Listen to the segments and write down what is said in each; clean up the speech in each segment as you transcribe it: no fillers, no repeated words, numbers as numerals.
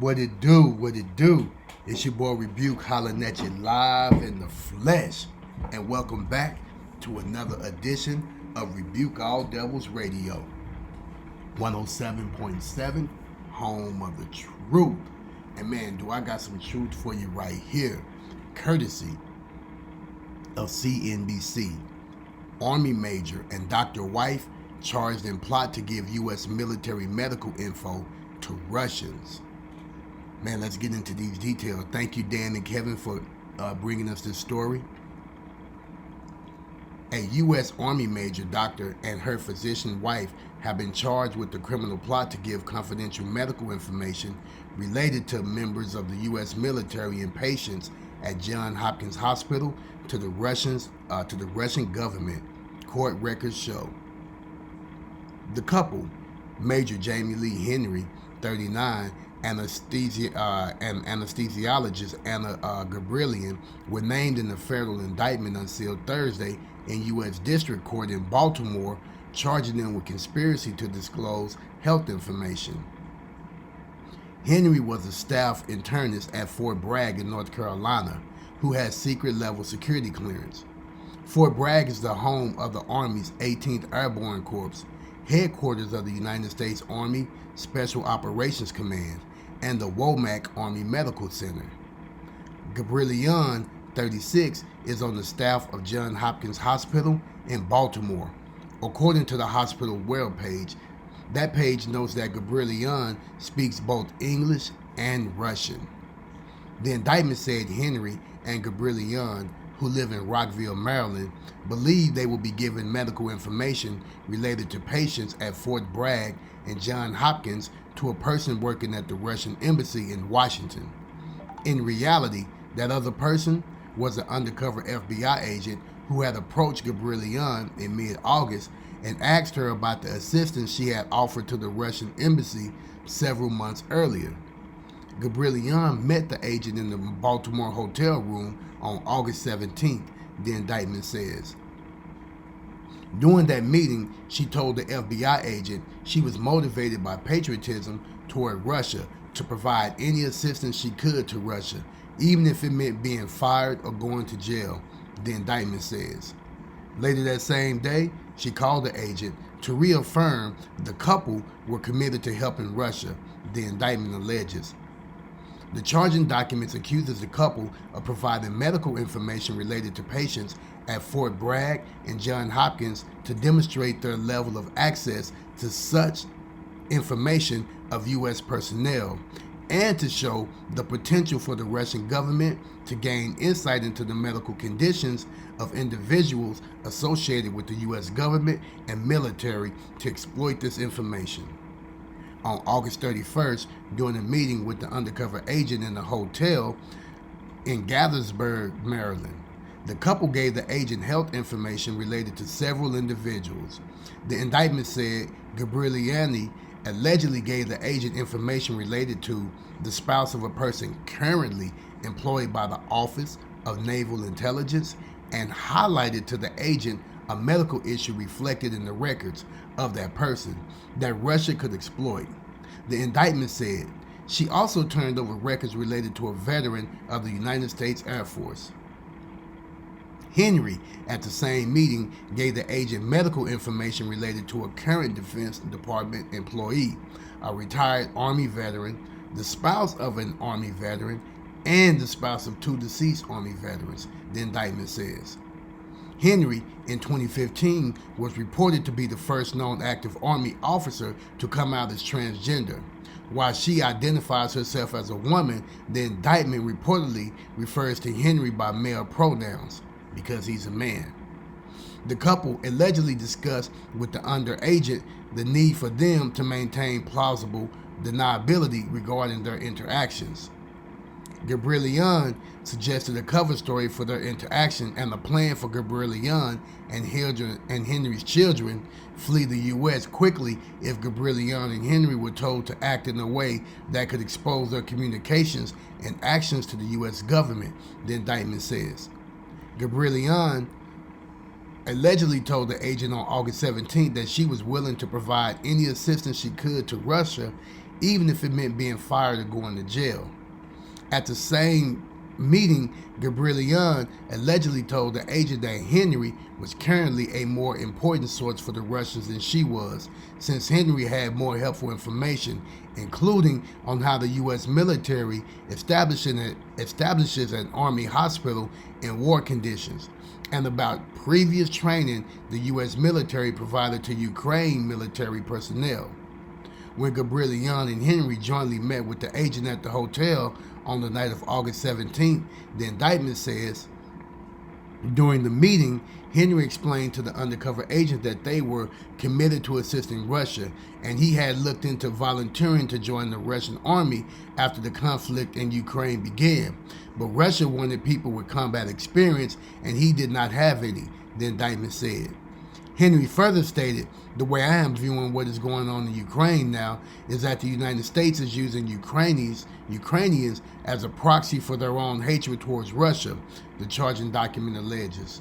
What it do? What it do? It's your boy Rebuke hollering at you live in the flesh. And welcome back to another edition of Rebuke All Devils Radio. 107.7, home of the truth. And man, do I got some truth for you right here. Courtesy of CNBC. Army Major and Dr. Wife charged in plot to give U.S. military medical info to Russians. Man, let's get into these details. Thank you, Dan and Kevin, for bringing us this story. A U.S. Army major, doctor, and her physician wife have been charged with the criminal plot to give confidential medical information related to members of the U.S. military and patients at Johns Hopkins Hospital to the Russian government. Court records show. The couple, Major Jamie Lee Henry, 39, and anesthesiologist Anna Gabrielian were named in the federal indictment unsealed Thursday in U.S. District Court in Baltimore, charging them with conspiracy to disclose health information. Henry was a staff internist at Fort Bragg in North Carolina who had secret-level security clearance. Fort Bragg is the home of the Army's 18th Airborne Corps, headquarters of the United States Army Special Operations Command, and the Womack Army Medical Center. Gabrielian, 36, is on the staff of Johns Hopkins Hospital in Baltimore. According to the hospital webpage, that page notes that Gabrielian speaks both English and Russian. The indictment said Henry and Gabrielian, who live in Rockville, Maryland, believe they will be given medical information related to patients at Fort Bragg and Johns Hopkins to a person working at the Russian embassy in Washington. In reality, that other person was an undercover FBI agent who had approached Gabrielian in mid-August and asked her about the assistance she had offered to the Russian embassy several months earlier. Gabrielian met the agent in the Baltimore hotel room on August 17th, the indictment says. During that meeting, she told the FBI agent she was motivated by patriotism toward Russia to provide any assistance she could to Russia, even if it meant being fired or going to jail, the indictment says. Later that same day, she called the agent to reaffirm the couple were committed to helping Russia, the indictment alleges. The charging documents accuses the couple of providing medical information related to patients at Fort Bragg and Johns Hopkins to demonstrate their level of access to such information of U.S. personnel and to show the potential for the Russian government to gain insight into the medical conditions of individuals associated with the U.S. government and military to exploit this information. On August 31st, during a meeting with the undercover agent in a hotel in Gaithersburg, Maryland, the couple gave the agent health information related to several individuals. The indictment said Gabrielian allegedly gave the agent information related to the spouse of a person currently employed by the Office of Naval Intelligence and highlighted to the agent a medical issue reflected in the records of that person that Russia could exploit. The indictment said she also turned over records related to a veteran of the United States Air Force. Henry, at the same meeting, gave the agent medical information related to a current Defense Department employee, a retired Army veteran, the spouse of an Army veteran, and the spouse of two deceased Army veterans, the indictment says. Henry, in 2015, was reported to be the first known active Army officer to come out as transgender. While she identifies herself as a woman, the indictment reportedly refers to Henry by male pronouns because he's a man. The couple allegedly discussed with the underagent the need for them to maintain plausible deniability regarding their interactions. Gabrielian suggested a cover story for their interaction and a plan for Gabrielian and Henry's children flee the U.S. quickly if Gabrielian and Henry were told to act in a way that could expose their communications and actions to the U.S. government, the indictment says. Gabrielian allegedly told the agent on August 17th that she was willing to provide any assistance she could to Russia even if it meant being fired or going to jail. At the same meeting, Gabrielian allegedly told the agent that Henry was currently a more important source for the Russians than she was, since Henry had more helpful information, including on how the U.S. military establishes an army hospital in war conditions, and about previous training the U.S. military provided to Ukraine military personnel. When Gabrielian and Henry jointly met with the agent at the hotel on the night of August 17th, the indictment says, during the meeting, Henry explained to the undercover agent that they were committed to assisting Russia, and he had looked into volunteering to join the Russian army after the conflict in Ukraine began. But Russia wanted people with combat experience, and he did not have any, the indictment said. Henry further stated, the way I am viewing what is going on in Ukraine now is that the United States is using Ukrainians as a proxy for their own hatred towards Russia, the charging document alleges.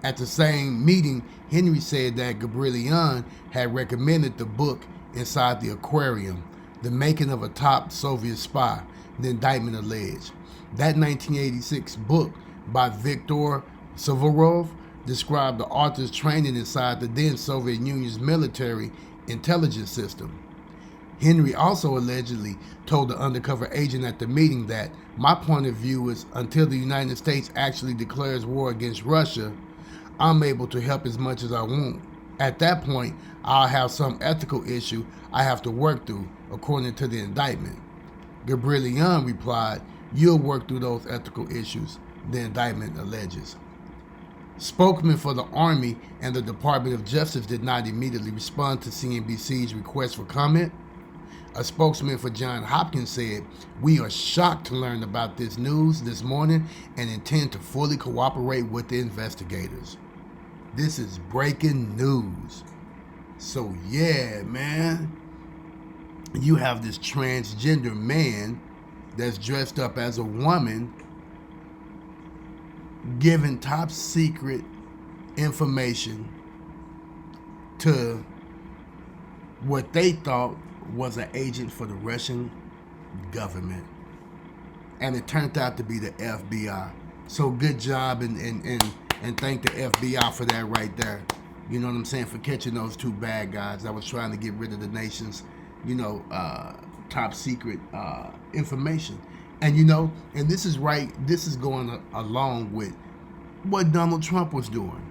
At the same meeting, Henry said that Gabrielian had recommended the book Inside the Aquarium, The Making of a Top Soviet Spy, the indictment alleged. That 1986 book by Viktor Suvorov described the author's training inside the then Soviet Union's military intelligence system. Henry also allegedly told the undercover agent at the meeting that, my point of view is until the United States actually declares war against Russia, I'm able to help as much as I want. At that point, I'll have some ethical issue I have to work through, according to the indictment. Gabrielian replied, you'll work through those ethical issues, the indictment alleges. Spokesman for the Army and the Department of Justice did not immediately respond to CNBC's request for comment. A spokesman for Johns Hopkins said, we are shocked to learn about this news this morning and intend to fully cooperate with the investigators. This is breaking news. So yeah, man, you have this transgender man that's dressed up as a woman giving top secret information to what they thought was an agent for the Russian government. And it turned out to be the FBI. So good job and thank the FBI for that right there. You know what I'm saying? For catching those two bad guys that was trying to get rid of the nation's, top secret information. And and this is going along with what Donald Trump was doing.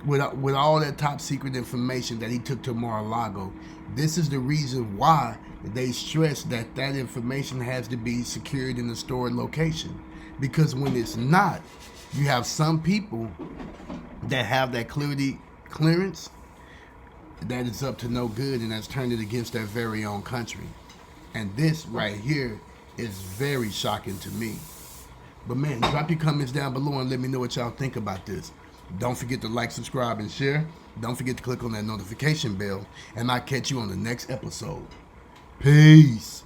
With all that top secret information that he took to Mar-a-Lago, this is the reason why they stress that information has to be secured in a stored location. Because when it's not, you have some people that have that clearance that is up to no good, and that's turned it against their very own country. And this right here is very shocking to me. But man, drop your comments down below and let me know what y'all think about this. Don't forget to like, subscribe, and share. Don't forget to click on that notification bell, and I'll catch you on the next episode. Peace.